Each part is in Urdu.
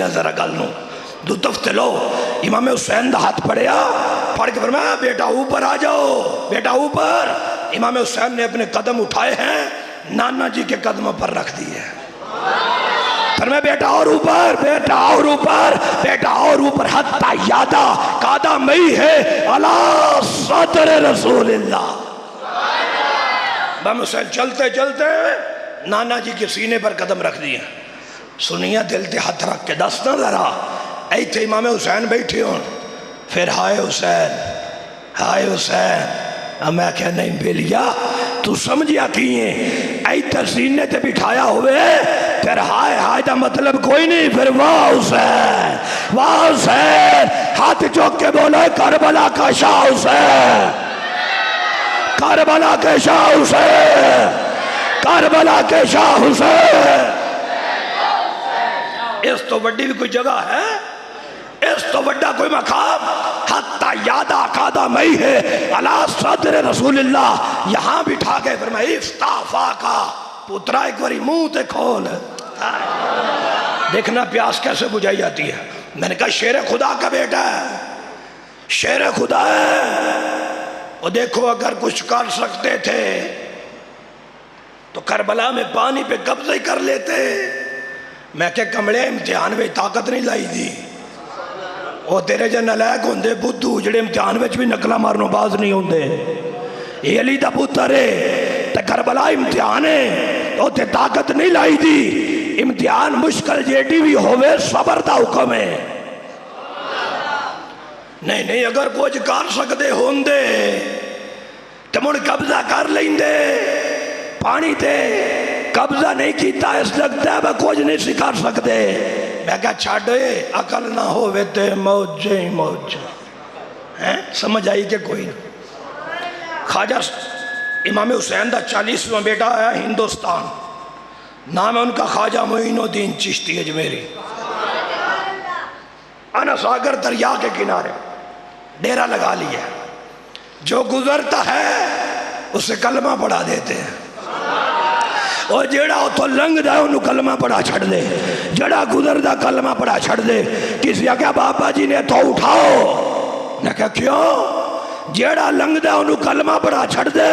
سمجھنا ذرا گل نو دو دفتے لو امام حسین دا ہاتھ پڑیا پڑھ کے فرمایا بیٹا اوپر آ جاؤ بیٹا اوپر امام حسین نے اپنے قدم اٹھائے ہیں نانا جی کے قدموں پر رکھ دیے فرمایا بیٹا اور اوپر بیٹا اور اوپر بیٹا اور اوپر حتی یادا قادہ مئی ہے علی صدر رسول اللہ امام حسین چلتے چلتے نانا جی کے سینے پر قدم رکھ دیے سنیا دل تے ہاتھ رکھ کے دسنا ذرا ایتھے امام حسین بیٹھے ہوں پھر ہائے حسین میں کہا نہیں بیلیا تو سمجھیا کیے ایتھے سینے تے بٹھایا ہوئے پھر ہائے دا مطلب کوئی نہیں پھر واہ حسین ہاتھ چوک کے بولے کربلا کا شاہ حسین کربلا کے شاہ حسین کربلا کے شاہ حسین اس تو بڑی بھی کوئی جگہ ہے اس تو بڑا کوئی مقام حتی یادا قادہ مئی ہے علی صدر رسول اللہ یہاں بٹھا کے فرمایا افتافا کا پترا ایک باری منہ تے کھول دیکھنا پیاس کیسے بجھائی جاتی ہے میں نے کہا شیر خدا کا بیٹا ہے شیر خدا ہے وہ دیکھو اگر کچھ کر سکتے تھے تو کربلا میں پانی پہ قبضہ ہی کر لیتے میں کہ کمڑے امتحان میں طاقت نہیں لائی دی وہ تیرے جن نلائق ہوندے بدھو جڑے امتحان میں بھی نکلا مارنو باز نہیں ہوندے یہ علی دا پتر ہے تے کربلا امتحان ہے وہ تے طاقت نہیں لائی دی امتحان مشکل جیٹی بھی ہوئے صبر دا حکم ہے نہیں اگر کچھ کر سکتے ہوندے تو مڑ قبضہ کر لیندے پانی تے قبضہ نہیں کیتا اس لگتا ہے میں کچھ نہیں سکھار سکتے میں کہا چھاڑے عقل نہ ہوئے تے موجے ہی موج سمجھ آئی کہ کوئی خواجہ امام حسین دا 40واں بیٹا آیا ہندوستان نام ہے ان کا خواجہ معین الدین چشتی اجمیری انا ساگر دریا کے کنارے ڈیرہ لگا لیا جو گزرتا ہے اسے کلمہ پڑھا دیتے ہیں اور جیڑا تو لنگ دا انہوں کلمہ پڑھا چھڑ دے جڑا گزر دا کلمہ پڑھا چھڑ دے کسی کہا بابا جی نے تو اٹھاؤ نے کہا کیوں جیڑا لنگ دا انہوں کلمہ پڑھا چھڑ دے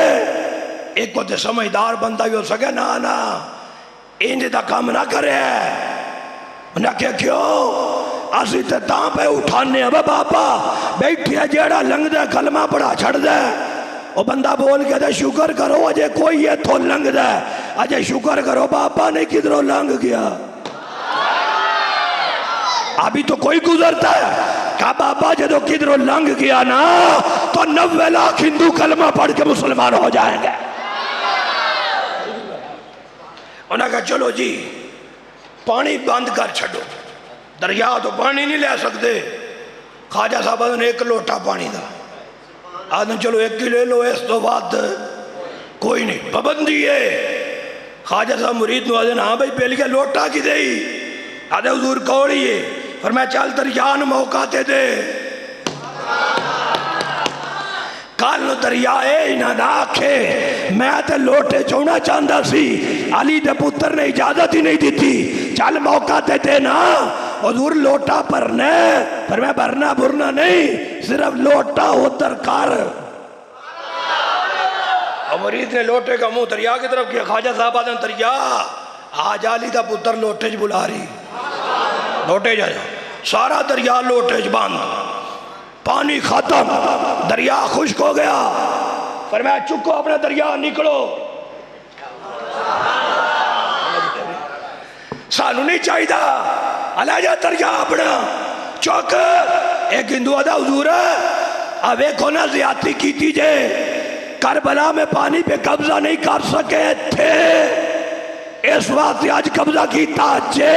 ایک کو تے سمجھدار بندہ بھی ہو سکے نا انج دا کام نہ کرے نے کہا کیوں اسی تے تاں پہ اٹھانے اب بابا بیٹھی ہے جیڑا لنگ دا کلمہ پڑھا چھڑ دے وہ بندہ بول کے دے شکر کرو اجے کوئی یہ تو لنگ دے اجے شکر کرو بابا نہیں کدھروں لنگ گیا ابھی تو کوئی گزرتا ہے کہا بابا جدو کدھروں لنگ گیا نا تو 90 لاکھ ہندو کلمہ پڑھ کے مسلمان ہو جائیں گے انہوں نے کہا چلو جی پانی بند کر چھڑو دریا تو پانی نہیں لے سکتے خواجہ صاحب نے ایک لوٹا پانی دا آدھے چلو ایک کی لے لو اس تو بعد کوئی نہیں پابندی ہے خواجہ صاحب مرید نو آدھے ہاں بھائی پہلے کے لوٹا کی دے آدھے حضور کوڑی ہے فرمایا چل دریان موقع تے دے کال نو دریا اے نہ آکھے میں تے لوٹے چونا چاندہ سی علی دے پتر نے اجازت ہی نہیں دیتی چل موقع تے دے نا حضور لوٹا پرنے پر میں برنا برنا نہیں صرف لوٹا اتر کر اور مرید نے لوٹے کا منہ دریا کی طرف کیا خواجہ صاحب آدھے دریا آج علی دا پتر لوٹے جو بلا رہی لوٹے جا سارا دریا لوٹے جو باندھ پانی ختم دریا خشک ہو گیا فرمایا چکو اپنا دریا نکلو سانو نہیں چاہی دا علیہ دریا اپنا چوک ایک ہندو آدھا حضور اب ایک ہونا زیادتی کی تیجے کربلا میں پانی پہ قبضہ نہیں کر سکے تھے اس وقت آج قبضہ کیتا جے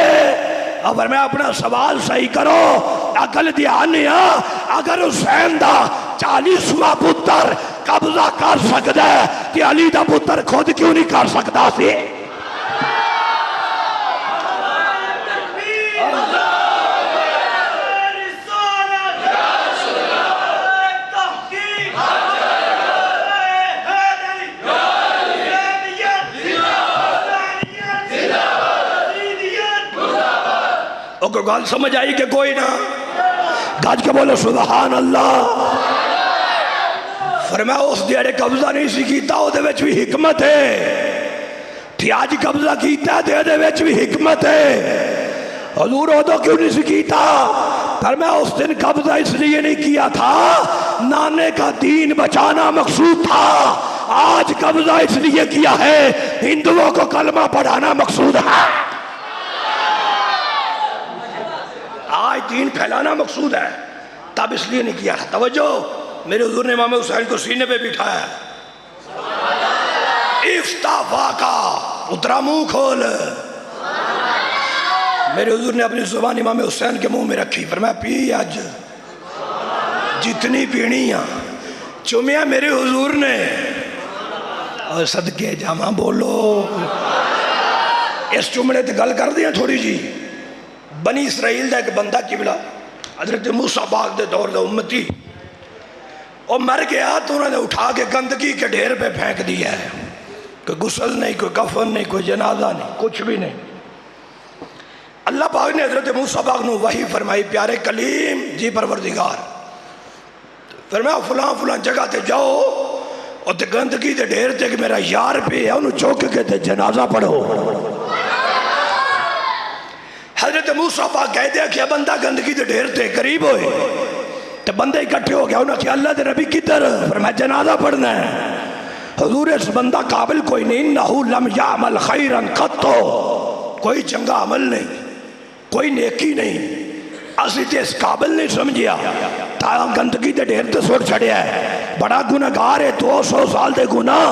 اور میں اپنا سوال صحیح کرو عقل دھیانیا اگر حسین دا 40واں پتر قبضہ کر سکتا ہے کہ علی دا پتر خود کیوں نہیں کر سکتا سی کوئی گل سمجھ آئی کہ کوئی نہ؟ گج کے بولو سبحان اللہ۔ فرمایا اس دیڑے قبضہ نہیں سی کیتا او دے وچ بھی حکمت ہے، تھی آج قبضہ کیتا دے وچ بھی حکمت ہے۔ حضور ادو کیوں نہیں سی کیتا؟ فرمایا اس دن قبضہ اس لیے نہیں کیا تھا، نانے کا دین بچانا مقصود تھا، آج قبضہ اس لیے کیا ہے ہندوؤں کو کلمہ پڑھانا مقصود ہے، آج دین پھیلانا مقصود ہے، تب اس لیے نہیں کیا۔ توجہ، میرے حضور نے امام حسین کو سینے پہ بٹھایا، افتح واقع، اترا منہ کھول۔ میرے حضور نے اپنی زبان امام حسین کے منہ میں رکھی، فرمایا پی آج جتنی پینی ہیں۔ چومیا میرے حضور نے، اور صدقے جامع بولو۔ اس چمڑے تے گل کر دیا تھوڑی جی۔ بنی اسرائیل دا ایک بندہ قبلہ حضرت موسیٰ پاک دے دور دا امتی، اور مر گیا تو انہوں نے اٹھا کے گندگی کے ڈھیر پہ پھینک دیا ہے، کوئی غسل نہیں، کوئی کفن نہیں، کوئی جنازہ نہیں، کچھ بھی نہیں۔ اللہ پاک نے حضرت موسیٰ پاک نے وحی فرمائی، پیارے کلیم جی پروردگار، فرمایا فلاں فلاں جگہ تے جاؤ اور تے گندگی تے ڈھیر تے کہ میرا یار پہ ہے انہوں چوک کے تے جنازہ پڑھو۔ حضرت موسیٰ پاک کہہ دیا کہ بندہ گندگی تے ڈھیر تے قریب ہوئے، تے بندے اکٹھے ہو گیا، انہوں نے کہا اللہ دے نبی کدھر؟ فرمایا جنازہ پڑھنا ہے۔ حضور اس بندہ قابل کوئی نہیں، انہو لم یعمل خیرا قطو، کوئی چنگا عمل نہیں، کوئی نیکی نہیں، اسی تے اس قابل نہیں سمجھیا، تا گندگی دے ڈھیر تے سوڑ چھڑیا ہے، بڑا گناہگار ہے، 200 سال دے گناہ۔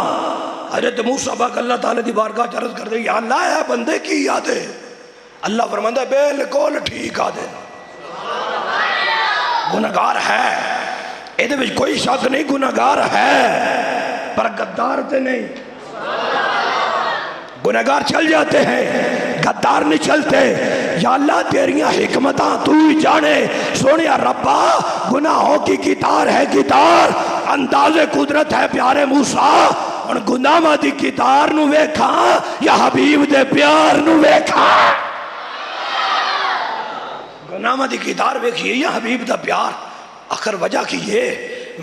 حضرت موسیٰ پاک اللہ تعالیٰ دی بارگاہ چرز کر دے، یا اللہ ہے بندے کی یاد ہے؟ اللہ فرماندہ بالکل ٹھیک آدھے، گناہگار ہے، ایدے وچ کوئی شک نہیں، گناہگار ہے، پر غدار تے نہیں۔ گناہگار چل جاتے ہیں، غدار نہیں چلتے۔ یا اللہ تیریاں حکمتاں تو ہی جانے، سونیا ربا گناہوں کی کتار ہے کتار، انداز قدرت ہے پیارے موسیٰ، اور گناہوں دی کتار نو ویکھا یا حبیب دے پیار نو ویکھا؟ گناہوں دی کتار ویکھئے یا حبیب دا پیار؟ آخر وجہ کی یہ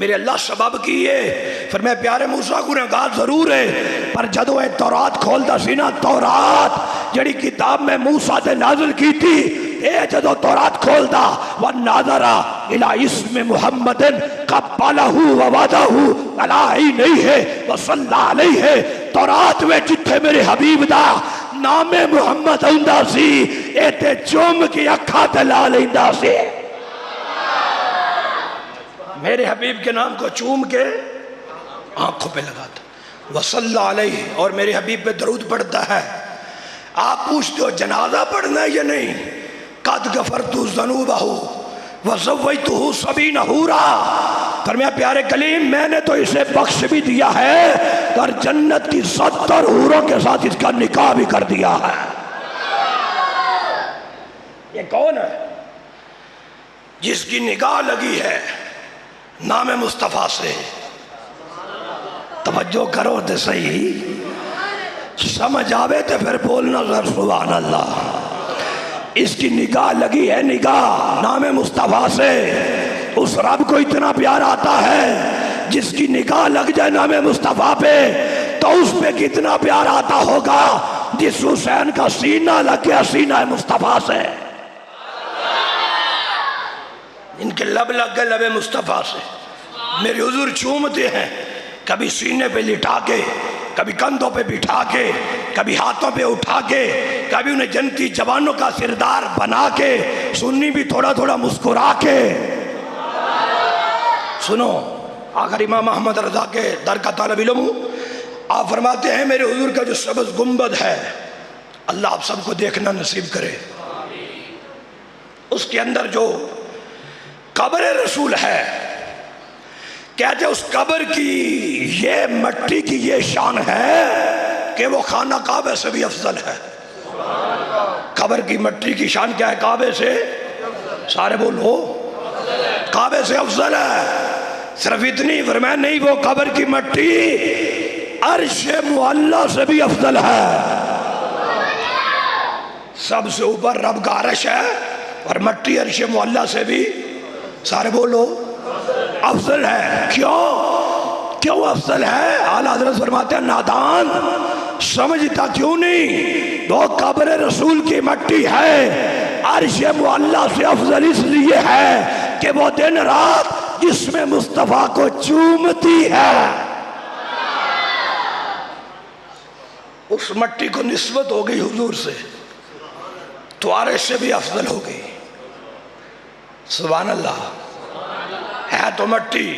میرے اللہ سبب کی ہے، فرمایا پیارے موسیٰ گناہگار ضرور ہے، پر جدو اے تورات کھولتا سی نا، تورات جڑی کتاب میں موسیٰ تے نازل کی تھی، اے جدو تورات کھولتا، وَالنَّاظَرَ إِلَىٰ اسْمِ مُحَمَّدٍ قَبَّلَهُ وَوَدَهُ عَلَىٰ نہیں ہے وَصَلَّى عَلَيْهِ، تورات میں جتھے میرے حبیب دا نام محمد ہوندہ سی، اے تے چوم کی اکھا تے لا لیندہ سی، میرے حبیب کے نام کو چوم کے آنکھوں پہ لگاتا، وصلی علیہ، اور میرے حبیب پہ درود پڑھتا ہے۔ آپ پوچھتے ہو جنازہ پڑھنا ہے یا نہیں؟ قد غفرت ذنوبہ وزویتہ سبین حورا، فرمایا پیارے کلیم میں نے تو اسے بخش بھی دیا ہے اور جنت کی 70 حوروں کے ساتھ اس کا نکاح بھی کر دیا ہے۔ یہ کون ہے جس کی نگاہ لگی ہے نام مصطفیٰ سے؟ توجہ کرو تے صحیح، سمجھ آوے تے پھر بولنا ذرا سبحان اللہ۔ اس کی نگاہ لگی ہے، نگاہ نام مصطفیٰ سے، اس رب کو اتنا پیار آتا ہے جس کی نگاہ لگ جائے نام مصطفیٰ پہ تو اس پہ کتنا پیار آتا ہوگا جس حسین کا سینہ لگ گیا سینہ مصطفیٰ سے، ان کے لب لگ گئے لب مصطفیٰ سے۔ میرے حضور چومتے ہیں، کبھی سینے پہ لٹا کے، کبھی کندھوں پہ بٹھا کے، کبھی ہاتھوں پہ اٹھا کے، کبھی انہیں جنتی جوانوں کا سردار بنا کے، سنی بھی تھوڑا تھوڑا مسکرا کے۔ سنو، آخر امام احمد رضا کے در کا طالب علم ہوں، آپ فرماتے ہیں میرے حضور کا جو سبز گنبد ہے، اللہ آپ سب کو دیکھنا نصیب کرے، اس کے اندر جو قبر رسول ہے، کہتے ہیں اس قبر کی یہ مٹی کی یہ شان ہے کہ وہ خانہ کعبہ سے بھی افضل ہے۔ قبر کی مٹی کی شان کیا ہے؟ کعبے سے، سارے بولو، کعبے سے افضل ہے۔ صرف اتنی فرمایا نہیں، وہ قبر کی مٹی عرش معلیٰ سے بھی افضل ہے۔ سب سے اوپر رب کا عرش ہے، اور مٹی عرش معلیٰ سے بھی سارے بولو افضل ہے. کیوں افضل ہے؟ اعلیٰ حضرت فرماتے ہیں نادان سمجھتا کیوں نہیں؟ وہ قبر رسول کی مٹی ہے، عرش معلیٰ سے افضل اس لیے ہے کہ وہ دن رات جس میں مصطفیٰ کو چومتی ہے. اس مٹی کو نسبت ہو گئی حضور سے تو عرش سے بھی افضل ہو گئی. سبحان اللہ. ہے تو مٹی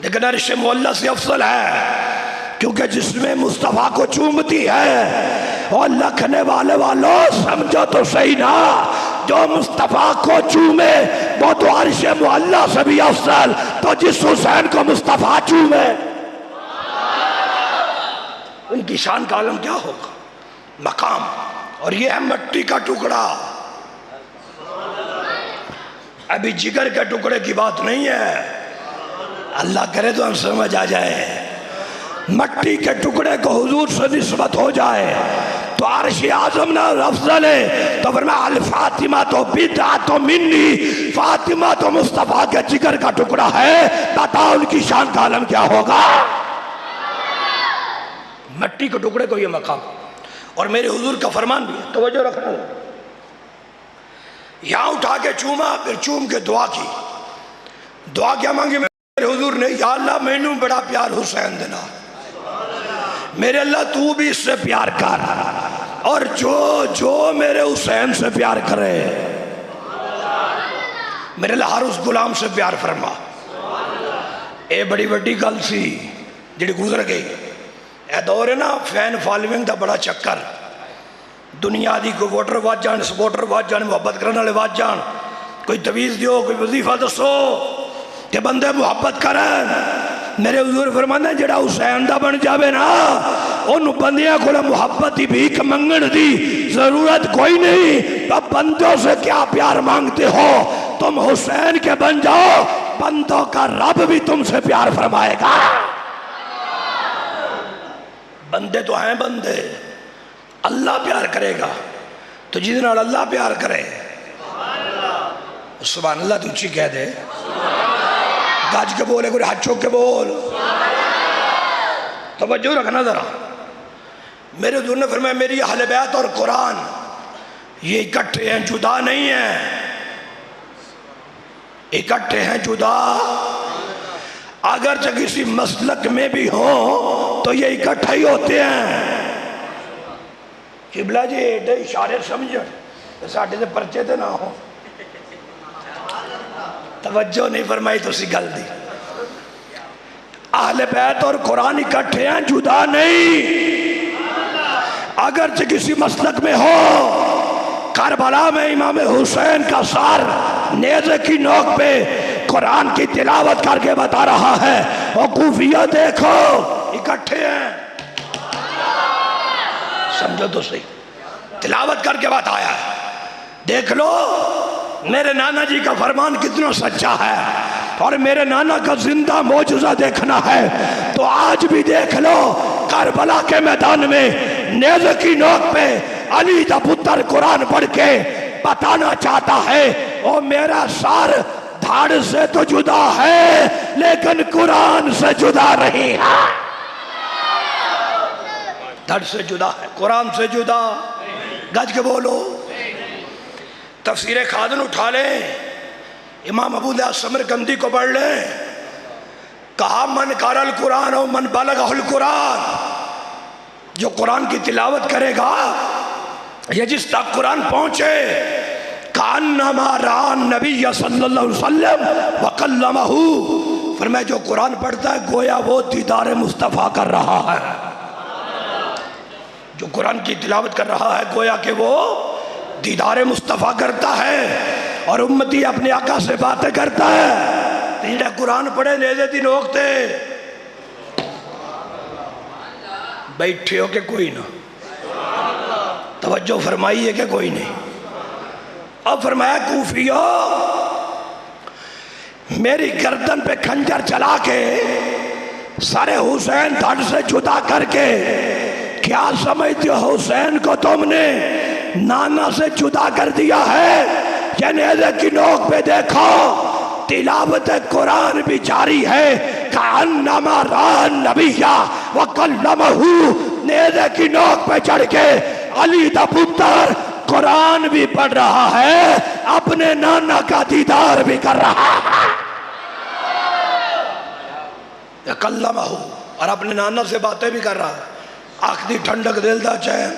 لیکن عرش معلیٰ سے افضل ہے کیونکہ جس میں مصطفیٰ کو چومتی ہے. اور لکھنے والوں سمجھو تو صحیح نا، جو مصطفیٰ کو چومے وہ تو عرش معلیٰ سے بھی افضل. تو جس حسین کو مصطفیٰ چومے ان کی شان کا عالم کیا ہوگا؟ مقام. اور یہ ہے مٹی کا ٹکڑا. ابھی جگر کے ٹکڑے کی بات نہیں ہے، اللہ کرے تو ہم سمجھ آ جائے. مٹی کے ٹکڑے کو حضور سے نسبت ہو جائے تو عرش اعظم نہ افضل ہے. تو فرمایا الفاطمہ تو بدعۃ منی، فاطمہ تو مصطفیٰ کے جگر کا ٹکڑا ہے. بتا ان کی شان کا عالم کیا ہوگا؟ مٹی کے ٹکڑے کو یہ مقام. اور میرے حضور کا فرمان بھی ہے، توجہ رکھنا. یہاں اٹھا کے چوما، پھر چوم کے دعا کی. دعا کیا مانگی میرے حضور نے؟ یا اللہ مینوں بڑا پیار حسین دینا، میرے اللہ تو بھی اس سے پیار کر، اور جو میرے حسین سے پیار کرے میرے اللہ ہر اس غلام سے پیار فرما. اے بڑی بڑی گل سی جڑی گزر گئی. اے دور ہے نا فین فالوئنگ دا بڑا چکر. دنیا دی کوئی ووٹر وات جان، سپورٹر وات جان، محبت کرنے والے وات جان. کوئی تویز دیو، کوئی وظیفہ دسو کہ بندے محبت کریں. میرے حضور فرماندے ہیں جڑا حسین دا بن جاوے نا ان بندیاں کو محبت دی بھیک منگن دی ضرورت کوئی نہیں. اب بندوں سے کیا پیار مانگتے ہو؟ تم حسین کے بن جاؤ، بندوں کا رب بھی تم سے پیار فرمائے گا. بندے تو ہیں بندے، اللہ پیار کرے گا تو جس نال اللہ پیار کرے. سبحان اللہ تو اچھی کہہ دے، گاج کے بولے کوئی ہاتھ چھوک کے بول. توجہ رکھنا ذرا. میرے حضور نے فرمایا میری اہل بیت اور قرآن یہ اکٹھے ہیں، جدا نہیں ہیں. اکٹھے ہیں، جدا اگرچہ کسی مسلک میں بھی ہوں تو یہ اکٹھے ہی ہوتے ہیں. قبلہ جی ایڈے اشارے سمجھیں ساڑھے سے پرچے تھے نہ ہوں. توجہ نہیں فرمائی تو سی گل دی. اہل بیت اور قرآن اکٹھے ہیں، جدا نہیں. اگرچہ کسی مسلک میں ہو، کربلا میں امام حسین کا سار نیزے کی نوک پہ قرآن کی تلاوت کر کے بتا رہا ہے. اور کوفیہ دیکھو اکٹھے ہیں. سمجھو تو صحیح، تلاوت کر کے بتایا ہے. دیکھ لو میرے نانا جی کا فرمان کتنا سچا ہے، اور میرے نانا کا زندہ معجزہ دیکھنا ہے تو آج بھی دیکھ لو. کربلا کے میدان میں نیزے کی نوک پہ علی دا پتر قرآن پڑھ کے بتانا چاہتا ہے او میرا سار دھاڑ سے تو جدا ہے لیکن قرآن سے جدا نہیں ہے. دھڑ سے جدا ہے، قرآن سے جدا. گج کے بولو. تفسیر خازن اٹھا لیں، امام ابو الیاس سمرقندی کو پڑھ لیں. کہا من قرأ القرآن و من بلغہ القرآن، جو قرآن کی تلاوت کرے گا یا جس تک قرآن پہنچے، کانما رأى النبی صلی اللہ علیہ وسلم وکلمہ، فرمایا جو قرآن پڑھتا ہے گویا وہ دیدار مصطفیٰ کر رہا ہے. جو قرآن کی تلاوت کر رہا ہے گویا کہ وہ دیدار مصطفیٰ کرتا ہے اور امتی اپنے آقا سے باتیں کرتا ہے. جڑا قرآن پڑھے نیزے دی نوکتے بیٹھے ہو کہ کوئی نہ توجہ فرمائیے کہ کوئی نہیں. اب فرمایا کوفیہ میری گردن پہ کھنجر چلا کے سر حسین دھڑ سے جدا کر کے کیا سمجھتے ہو حسین کو تم نے نانا سے جدا کر دیا ہے؟ جنیزے کی نوک پہ دیکھو تلاوت قرآن بھی جاری ہے کأنما رأى النبی وکلمہ، نیزے کی نوک پہ چڑھ کے علی دا پتر قرآن بھی پڑھ رہا ہے، اپنے نانا کا دیدار بھی کر رہا ہے، کلمہ، اور اپنے نانا سے باتیں بھی کر رہا ہے۔ آخری ٹھنڈک دل دا چین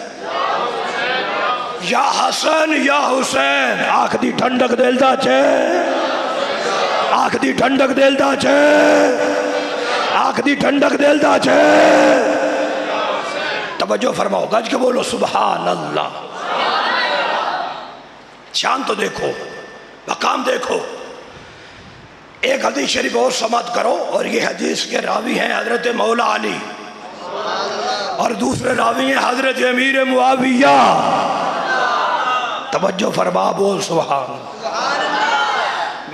یا حسن یا حسین، آخری ٹھنڈک دل دا چین، آخری ٹھنڈک دل دا چین، آخری ٹھنڈک دل دا چین۔ توجہ فرماؤ، گج کے بولو سبحان اللہ۔ شان تو دیکھو، مقام دیکھو۔ ایک حدیث شریف اور سماعت کرو، اور یہ حدیث کے راوی ہیں حضرت مولا علی، اور دوسرے راوی ہیں حضرت امیر معاویہ۔ توجہ فرما، بول سبحان اللہ۔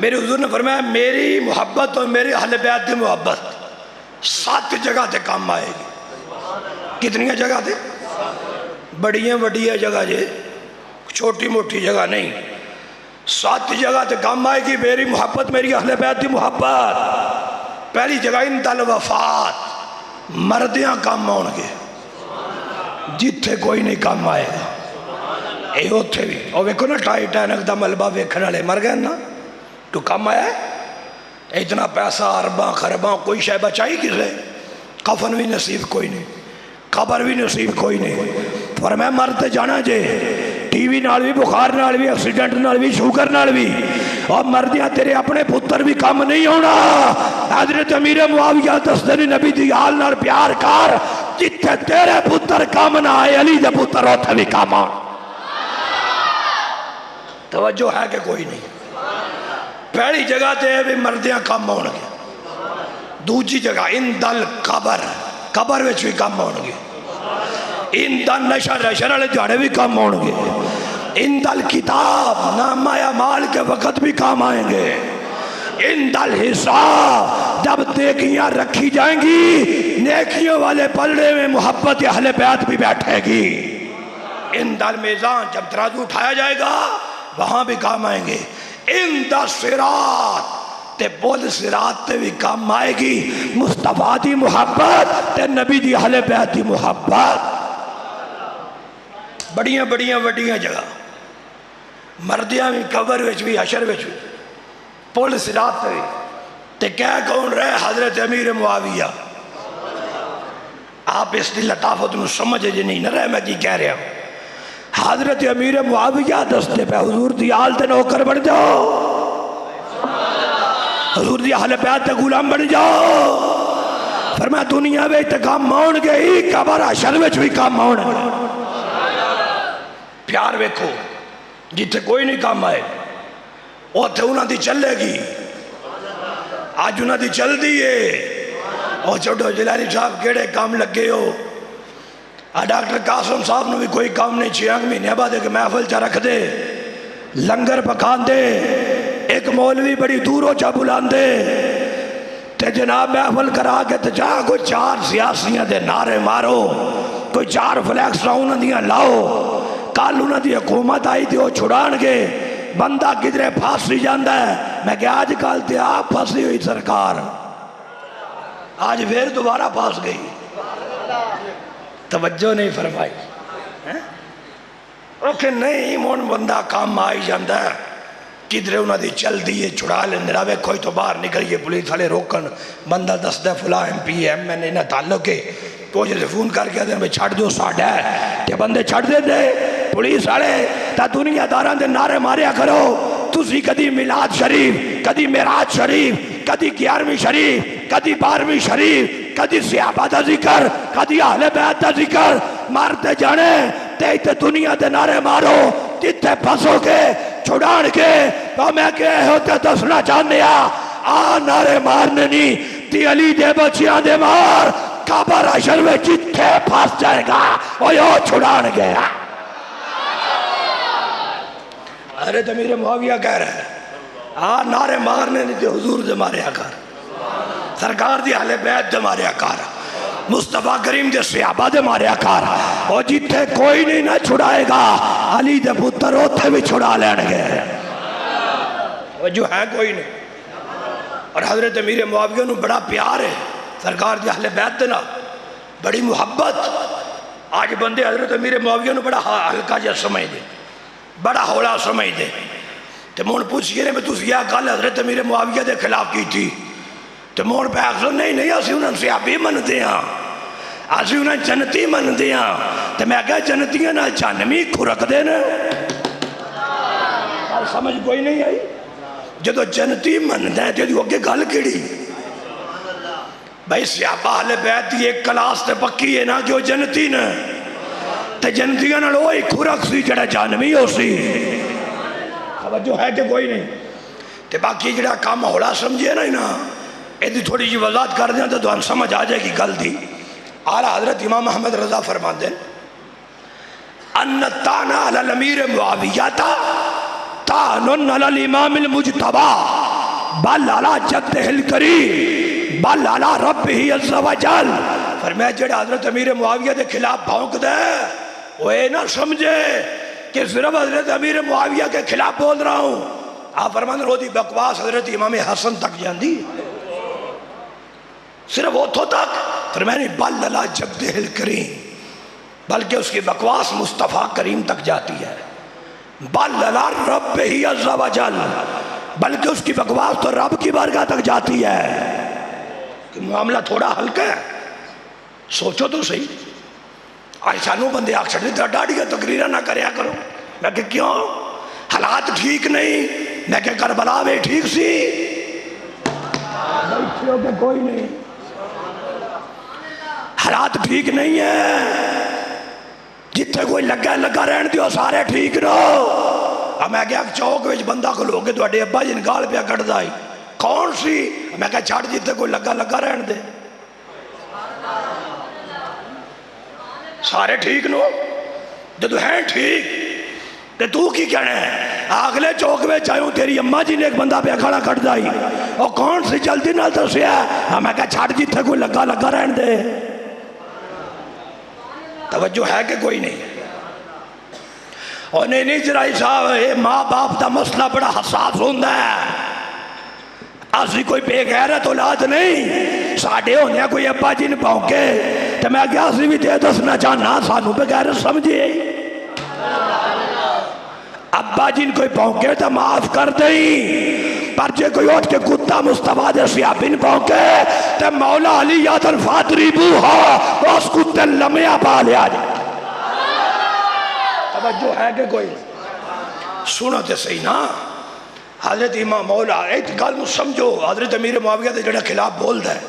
میرے حضور نے فرمایا میری محبت اور میرے اہل بیت کی محبت 7 جگہ تے کام آئے گی۔ کتنی جگہ تے؟ بڑیاں وڈیاں جگہ جے، چھوٹی موٹی جگہ نہیں، 7 جگہ تے کام آئے گی میری محبت، میری اہل بیت کی محبت۔ پہلی جگہ عند الوفات، مردیاں کام آؤں گے، جتھے کوئی نہیں کام آئے گا، اے ہوتے بھی۔ اور ویکھو نا ٹائٹینک دا ملبہ ویکھن والے مر گئے نا، تو کام آیا ہے؟ اتنا پیسہ ارباں خرباں، کوئی شے بچائی کسے؟ کفن بھی نصیب کوئی نہیں، قبر بھی نصیب کوئی نہیں۔ فرمایا مرتے جانا جے، ٹی وی نال بھی، بخار نال بھی، ایکسیڈنٹ نال بھی، شوگر نال بھی، اور مردیاں تیرے اپنے پتر بھی کام نہیں ہونا۔ حضرت امیر معاویہ دستنی نبی دی آل نال پیار کر، جتھے تیرے پتر کام نہ آئے علی دے پتر ہوتے بھی کام آن۔ توجہ ہے کہ کوئی نہیں؟ پہلی جگہ تے بھی مردیاں کام ہون گے، دوجی جگہ عند القبر، قبر وچ بھی کام ہون گے، عند النشر، نشر والے جاڑے بھی کام ہون گے، عند الکتاب، نامہ اعمال کے وقت بھی کام آئیں گے، عند الحساب، جب نیکیاں رکھی جائیں گی نیکیوں والے پلڑے میں محبت اہل بیت بھی بیٹھے گی، عند المیزان، جب ترازو اٹھایا جائے گا وہاں بھی کام آئیں گے، عند الصراط، تے بول صراط تے بھی کام آئے گی مصطفیٰ دی محبت تے نبی دی اہل بیت دی محبت۔ بڑیاں بڑیاں وڈیاں جگہ، مردیاں بھی، قبر وچ بھی، حشر وچ بھی، پول صراط تے بھی، تے کیا کون رہے؟ حضرت امیر معاویہ۔ آپ اس دی لطافت میں سمجھے جی نہیں نہ رہے میں جی کہہ رہا ہوں۔ حضرت امیر معاویہ دستے پہ حضور دی آل تے نوکر بن جاؤ، حضور دی اہل بیت تے غلام بن جاؤ۔ فرمایا دنیا میں تے کام مون گئی، قبر حشر وچ بھی کام مون گئی۔ پیار ویکھو، جتھے کوئی نہیں کام آئے اوتھے انہاں دی چلے گی، آج انہاں دی چل دیئے۔ اور چھوٹو جلالی صاحب کیڑے کام لگے ہو؟ ڈاکٹر قاسم صاحب نے بھی کوئی کام نہیں، 6 مہینے بعد ایک محفل چا رکھ دے، لنگر پکان دے، ایک مولوی بڑی دوروں چا بلان دے، تے جناب محفل کرا کے تے جا کوئی 4 سیاسیاں دے نعرے مارو، کوئی 4 فلیکس انہاں دیاں لاؤ، کال انہاں دی حکومت آئی تھی وہ چھڑان گے، بندہ کدھرے پھانسی جاندہ ہے۔ میں کہ آج کل تے آپ پھانسی ہوئی سرکار، آج پھر دوبارہ پھانس گئی، توجہ نہیں فرمائی۔ اوکے نہیں مون بندہ کام آئی جاندہ ہے، کدھرے انہاں دی چل دیئے چھڑا لیندے راوے کوئی تو باہر نکلیے، پولیس والے روکن، بندہ دس دے فلاں ایم پی ایم این اے نہ تعلق ہے، تو جیسے فون کر کے دیں چھڑ دو ساڑھا ہے، تے بندے چھڑ دے دے، پولیس والے تا دنیا داران دے نعرے ماریا کرو، تسی کدی میلاد شریف، کدی معراج شریف، کدی 11ویں شریف، کدی 12ویں شریف، کدی صحابہ دا ذکر، کدی اہل بیت دا ذکر مارتے جانے، تے دنیا دے نعرے مارو، جتے پھنسو کے چھڑان کے، تو میں کہے ہوتے دسنا چاہنے آ نعرے مارنے نہیں، تی علی دے بچیاں دے مار، قبر حشر میں جتے پھنس جائے گا وہ یوں چھڑان گیا۔ حضرت امیر معاویہ کہہ رہے ہیں نعرے مارنے نہیں تے حضور دے ماریا کر، سرکار دی اہل بیت دے ماریا کر، مصطفیٰ کریم دے صحابہ دے ماریا کر، اور جتھے کوئی نہیں نہ چھڑائے گا علی دے پتر اوتھے بھی چھڑا لین گے۔ جو ہے کوئی نہیں. اور حضرت امیر معاویہ نو بڑا پیار ہے سرکار دی اہل بیت دے نال، بڑی محبت. آج بندے حضرت امیر معاویہ نو بڑا ہلکا جا سمجھ دے، بڑا ہولا سمجھ دے. تو مون پوچھ گئے میں تُس یہ گل حضرت امیر معاویہ دے خلاف کی تھی، تو مون پہ آخر نہیں اسی انہوں صحابی منتے ہیں، اسی انہوں جنتی منتے ہیں. تو میں کہا جنتیاں نال چانمی کھرک دے نا. سمجھ کوئی نہیں آئی؟ جدو جنتی منتا ہے تو اگے گل کیڑی؟ بھائی صحابہ اہل بیت دی ایک کلاس تے پکی ہے نا کہ وہ جنتی نا، تے جنتیاں نال وہی کھرک سی جڑا جانوی ہو سی. توجہ ہے کہ کوئی نہیں؟ تے باقی جڑا کام ہولا سمجھے نا ایدی تھوڑی جی وضاحت کر دیں تو دوان سمجھ آ جائے گی گل دی. اعلیٰ حضرت امام محمد رضا فرما دیں ان تانا علی الامیر معاویہ تانن علی الامام المجتبہ بل علی جدہ الکریم بل علی ربہ عز و جل. فرمایا جڑا حضرت امیر معاویہ دے خلاف بھونک دے وہ اے نہ سمجھے کہ صرف حضرت امیر معاویہ کے خلاف بول رہا ہوں. آپ فرمانے رو دی بکواس حضرت امام حسن تک جاندی، صرف اتھو تک. فرمایا نہیں بل علی جدہ الکریم، بلکہ اس کی بکواس مصطفیٰ کریم تک جاتی ہے. بل علی ربہ عز و جل، بلکہ اس کی بکواس تو رب کی بارگاہ تک جاتی ہے. کہ معاملہ تھوڑا ہلکا ہے، سوچو تو صحیح. آئیسانوں بندے آگ چھڑ دیتا ڈاڑیاں تقریرہ نہ کریا کرو. میں کہ کیوں؟ حالات ٹھیک نہیں. میں کہ کربلا میں ٹھیک سی. بیٹھے ہو کہ کوئی نہیں؟ حالات ٹھیک نہیں ہے. جتنے کوئی لگا رہن دیو سارے ٹھیک رہو. اب میں کہا چوک ویچ بندہ کو لوگے تو اڈے ابا جن گال پیا کٹ دائی کون سی؟ میں کہا چھاڑ جتنے کوئی لگا رہن دے سارے ٹھیک نو. جدو ہیں ٹھیک تے تو کی کہنا ہے؟ اگلے چوک میں چاہوں تیری اماں جی نے ایک بندہ پہ کھڑا کٹ دائی اور کون سی جلدی نہ تو سیا. میں کہا چھاڑ جتنے کوئی لگا رہن دے. توجہ ہے کہ کوئی نہیں؟ اور نہیں جرائی صاحب ماں باپ دا مسئلہ بڑا حساس ہوندہ ہے. اسی کوئی بے غیرت اولاد نہیں، ساڑھے ہونے کوئی ابا جن پاؤنکے تو میں کیا اسی بھی دے دسنا چاہنا سانو بے غیرت سمجھے. ابا جن کوئی پاؤنکے تو معاف کر دیں، پر جے کوئی اٹھ کے کتا مصطفیٰ دے سیابن پاؤنکے تو مولا علی یادن فاتری بوہا اس کتے لمحہ پا لیا جائے. توجہ ہے کہ کوئی؟ سنو تے صحیح نا. حضرت امام مولا ایک گل مجھ سمجھو حضرت امیر معاویہ دے جڑا خلاف بول دا ہے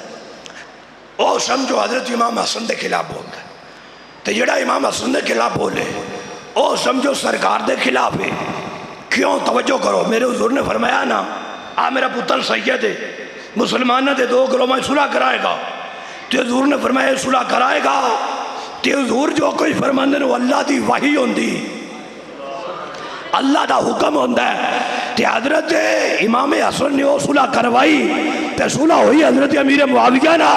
او سمجھو حضرت امام حسن دے خلاف بول دا ہے. تے جڑا امام حسن دے خلاف بولے او سمجھو سرکار دے خلاف ہے. کیوں؟ توجہ کرو. میرے حضور نے فرمایا نا میرا پتر سید ہے مسلمانہ دے دو گروہ میں صلح کرائے گا. تو حضور نے فرمایا صلح کرائے گا. تو حضور جو کوئی فرماندے نے وہ اللہ دی وحی ہوندی، اللہ دا حکم ہوندہ ہے. تو حضرت امام حسن نے وہ صلح کروائی تو صلح ہوئی حضرت امیر معاویہ نا.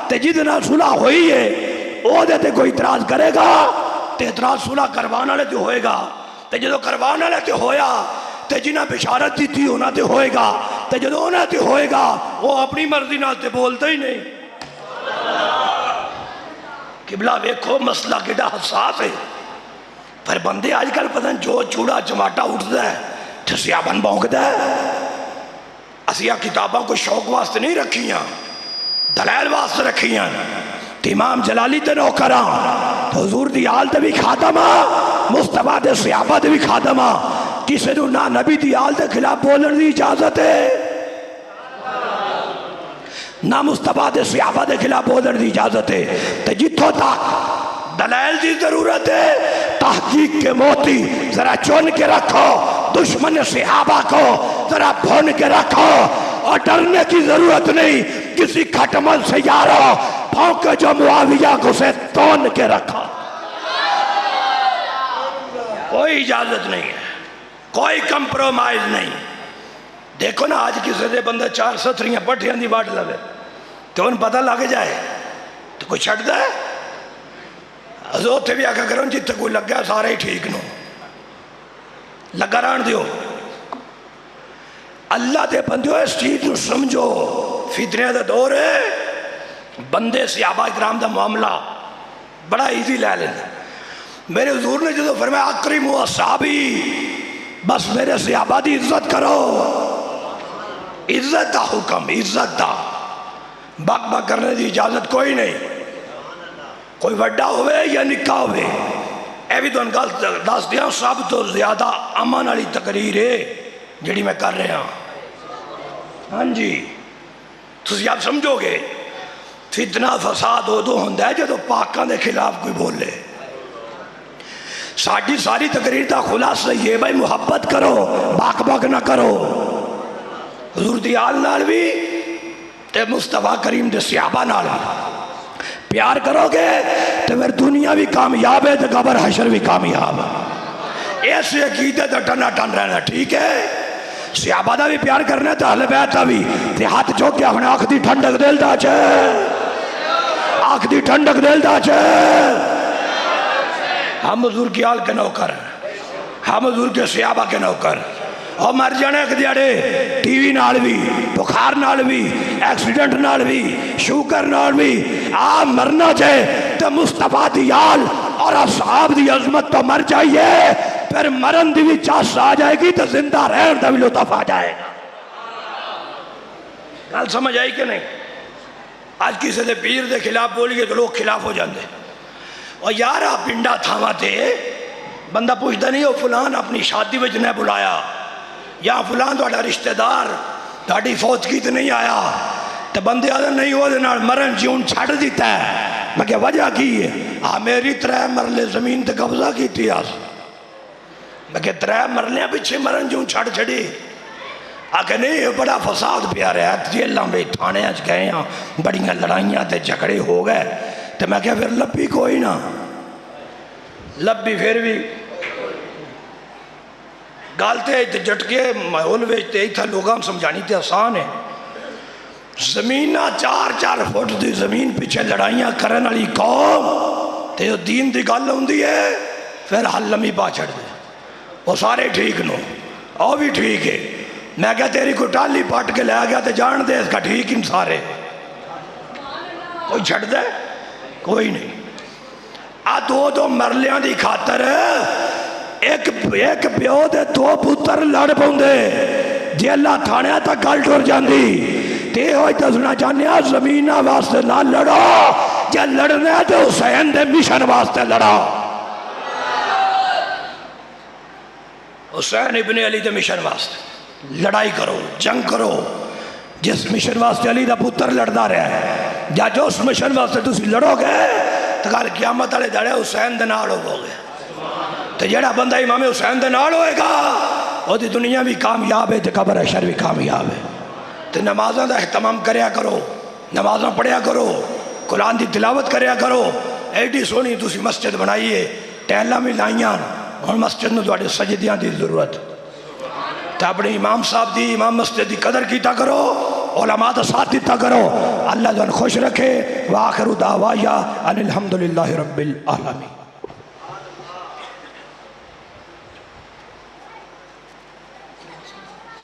تو جتنا صلح ہوئی ہے وہ دیتے کوئی اعتراض کرے گا تو اعتراض صلح کروانا لے تو ہوئے گا. تو جدو کروانا لے تو ہویا تو جنہ بشارت دی تھی ہونا تو ہوئے گا. تو جدو ہونا تو ہوئے گا وہ اپنی مرضی نہ تے بولتا ہی نہیں. قبلہ ویکھو مسئلہ کیڑا حساس ہے. پر بندے آج کل پتہ جو چوڑا چماٹا اٹھتا ہے تو سیابن بونکتا ہے. اسیہ کتاباں کو شوق واسطے نہیں رکھیاں، دلائل واسطے رکھیاں. امام جلالی تے نوکران حضور دی آل تے بھی خاتمہ، مصطفیٰ دے صحابہ تے بھی خاتمہ. کسی نے نہ نبی دی آل تے خلاف بولن دی اجازت ہے نہ مصطفیٰ دے صحابہ دے خلاف بولن دی اجازت ہے. تے جتھوں تک دلائل دی ضرورت ہے تحقیق کے موتی ذرا چون کے رکھو، دشمن صحابہ کو ذرا بھون کے رکھو. اور ڈرنے کی ضرورت نہیں، کسی کھٹمل سے یارو پھونکے جو معاویہ کو سے تون کے رکھا. کوئی اجازت نہیں ہے، کوئی کمپرومائز نہیں. دیکھو نا آج کسی دے بندہ 4 ستریاں پٹھیاں دی باٹ لگے تو ان پتہ لگ جائے تو کوئی چھٹ دا ہے. ازوتے بھی آکا کروں جتے کوئی لگ گیا سارے ہی ٹھیک نو لگا ران دیو. اللہ دے بندیو اس چیز کو سمجھو، فتنے دا دور ہے، بندے صحابہ کرام دا معاملہ بڑا ایزی لے لینا۔ میرے حضور نے جو فرمایا اکرموا اصحابی، بس میرے صحابہ دی عزت کرو، عزت دا حکم، عزت دا، بک بک کرنے دی اجازت کوئی نہیں، کوئی وڈا ہوئے یا نکا ہوئے۔ اے بھی تو انگل دس دیا سب تو زیادہ امن والی تقریر ہے جڑی میں کر رہا ہوں۔ ہاں جی تسی آپ سمجھو گے فتنہ فساد ادو ہوندا ہے جدو پاکاں دے خلاف کوئی بولے۔ ساڈی ساری تقریر دا خلاصہ یہ بھائی محبت کرو، باک باک نہ کرو، حضور دی آل نال بھی تے مصطفیٰ کریم دے صحابہ نال پیار کرو گے تو پھر دنیا بھی کامیاب ہے تو قبر حشر بھی کامیاب ہے۔ ایسے عقیدے تے ٹنا ٹن رہنا ٹھیک ہے، صحابہ دا بھی پیار کرنا ہے تو اہل بیت دا بھی، تے ہاتھ چوک کے اپنے آنکھ دی ٹھنڈک دل دا چھے، آنکھ دی ٹھنڈک دل دا چھے۔ ہم حضور کی آل کے نوکر، ہم حضور کے صحابہ کے نوکر، اور مر جانے ایک دیڑے ٹی وی نال بھی، بخار نال بھی، ایکسیڈنٹ نال بھی، شوگر نال بھی، آپ مرنا چاہے تو مصطفیٰ دی آل اور اصحاب دی عظمت تو مر جائیے، پھر مرن دی بھی چاس آ جائے گی تو زندہ رہن دا بھی لطف آ جائے گا۔ گل سمجھ آئی کہ نہیں؟ آج کسی دے پیر دے خلاف بولیے تو لوگ خلاف ہو جاندے، اور یار آپ پنڈا تھاواں تے بندہ پوچھتا نہیں ہو فلان اپنی شادی وچ نے بلایا، یا فلان تہاڈا رشتہ دار تہاڈی فوتگی تے نہیں آیا، تو بندے آدھے نہیں وہ مرن جیون چھڑ دیتا ہے۔ میں کہ وجہ کی ہے؟ میری 3 مرلے زمین تے قبضہ کیتی آس، میں کہ 3 مرلے پیچھے مرن جیون چھڑ چھڑی، آکے نہیں یہ بڑا فساد پیا رہا ہے، جیلاں میں تھانے اچ گئے ہیں، بڑیاں لڑائیاں تے جھگڑے ہو گئے، تو میں کہ پھر لبی کوئی نہ، لبی پھر بھی گالتے جھٹکے ماحول وچ تے ایتھا لوگاں سمجھانی تے آسان ہے۔ زمینہ 4-4 فٹ دی زمین پیچھے لڑائیاں کرن والی قوم تے جو دین دی گل ہوندی ہے پھر حل لمی پا چھڑ دے، وہ سارے ٹھیک نو، او بھی ٹھیک ہے، میں کہا تیری کو ٹالی پاٹ کے لے گیا تے جان دے اس کا ٹھیک ان سارے، کوئی چھڑ دے؟ کوئی نہیں۔ دو مرلیاں دی خاطر ایک پیو دے 2 پتر لڑ پوندے، جی اللہ تھانے تک گل ٹر جاندی، تے ہوئی دسنا چاہنے زمینہ واسطے نہ لڑو، جی لڑنے تے حسین دے مشن واسطے لڑو، حسین ابن علی دے مشن واسطے لڑائی کرو، جنگ کرو، جس مشن واسطے علی دا پتر لڑدا رہا ہے، یا جو اس مشن واسطے تسی لڑو گے تو کل قیامت والے دڑے حسین دے نال ہو گے، تو جڑا بندہ امام حسین دے نال ہوئے گا وہ دی دنیا بھی کامیاب ہے تے قبر حشر بھی کامیاب ہے۔ تو نمازاں دا اہتمام کریا کرو، نمازاں پڑھیا کرو، قرآن دی تلاوت کریا کرو، ایڈی سونی تسی مسجد بنائیے، ٹیلاں بھی لائیاں، اور مسجد میں تواڈے سجدیاں دی ضرورت، تو اپنے امام صاحب دی امام مسجد دی قدر کیتا کرو، علماء دا ساتھ دیتا کرو، اللہ جان خوش رکھے۔ وآخر دعوایا ان الحمدللہ رب العالمین۔